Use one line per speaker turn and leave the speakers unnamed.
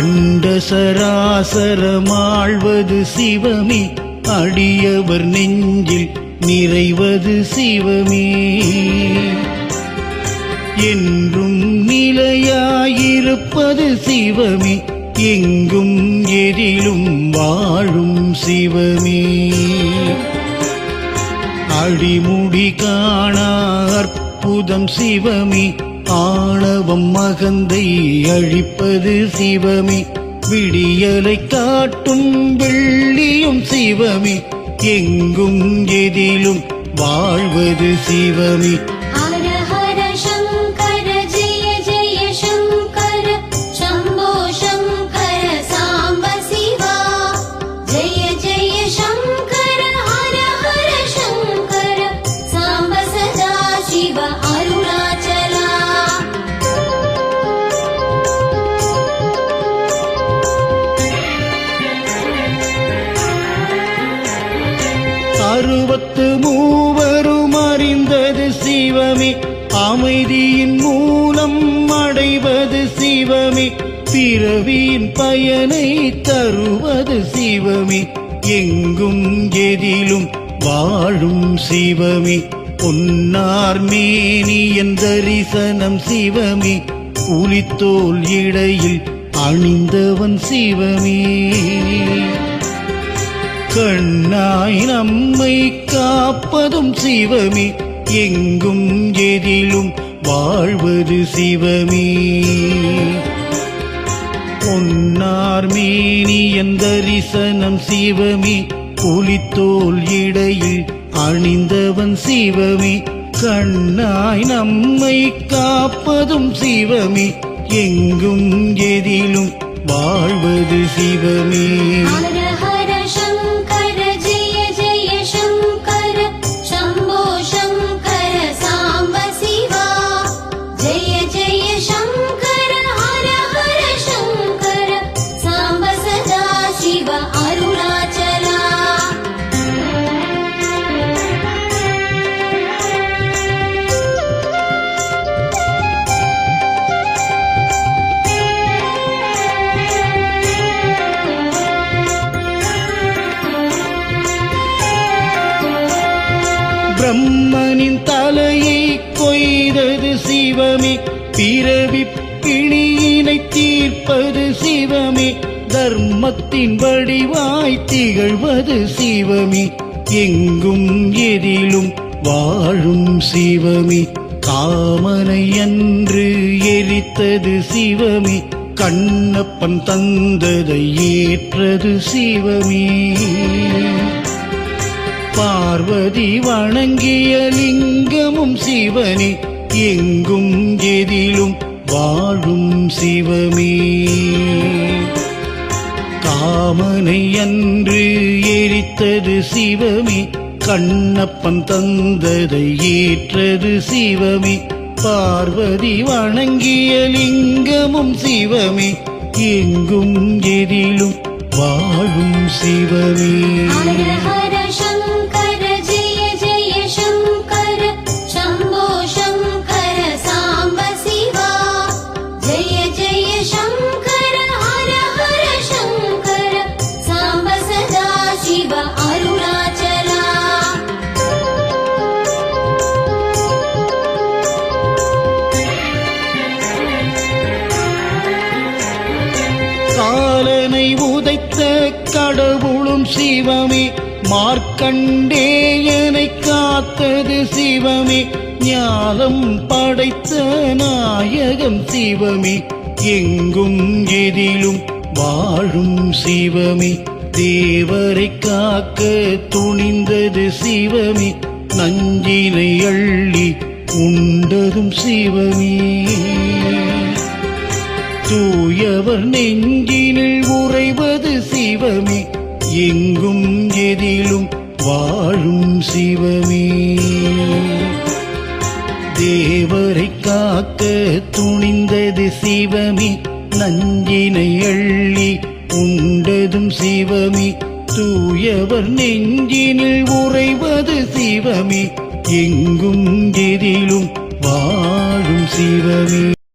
அண்ட சராசரமாழ்வது சிவமே, அடியவர் நெஞ்சில் நிறைவது சிவமே. என்றும் நிலையாயிருப்பது சிவமே, எங்கும் எதிலும் வாழும் சிவமே. அடிமுடி காணா அற்புதம் சிவமே, ஆணவம் மகந்தை அழிப்பது சிவமே. விடியலை காட்டும் வெள்ளியும் சிவமே, எங்கும் எதிலும் வாழ்வது சிவமே. அறுபத்து மூவரும் அறிந்தது சிவமே, அமைதியின் மூலம் அடைவது சிவமே. பிறவியின் பயனை தருவது சிவமே, எங்கும் எதிலும் வாழும் சிவமே. பொன்னார் மேனியன் தரிசனம் சிவமே, புலித்தோல் இடையில் அணிந்தவன் சிவமே. கண்ணாய் நம்மை காப்பதும் சிவமே, எங்கும் எதிலும் வாழ்வது சிவமே. பொன்னார் மேனியன் தரிசனம் சிவமே, புலித்தோல் இடையில் அணிந்தவன் சிவமே. கண்ணாய் நம்மை காப்பதும் சிவமே, எங்கும் எதிலும் வாழ்வது சிவமே. பிரம்மனின் தலையை கொய்தது சிவமே, பிறவி பிணியினை தீர்ப்பது சிவமே. தர்மத்தின் வடிவாய் திகழ்வது சிவமே, எங்கும் எதிலும் வாழும் சிவமே. காமனை அன்று எரித்தது சிவமே, கண்ணப்பன் தந்ததை ஏற்றது சிவமே. பார்வதி வணங்கிய லிங்கமும் சிவனே, எங்கும் எதிலும் வாழும் சிவமே. காமனை அன்று எரித்தது சிவமே, கண்ணப்பன் தந்ததை ஏற்றது சிவமே. பார்வதி வணங்கிய லிங்கமும் சிவமே, எங்கும் எதிலும் வாழும் சிவமே. காலனை உதைத்த கடவுளும் சிவமே, மார்க்கண்டேயனை காத்தது சிவமே. ஞானம் படைத்த நாயகம் சிவமே, எங்கும் எதிலும் வாழும் சிவமே. தேவரை காக்க துணிந்தது சிவமே, நஞ்சினை அள்ளி உண்டதும் சிவமே. தூயவர் நெஞ்சினில் உறைவது சிவமே, எங்கும் எதிலும் வாழும் சிவமே. தேவரை காக்க துணிந்தது சிவமே, நஞ்சினை அள்ளி உண்டதும் சிவமே. தூயவர் நெஞ்சினில் உறைவது சிவமே, எங்கும் எதிலும் வாழும் சிவமே.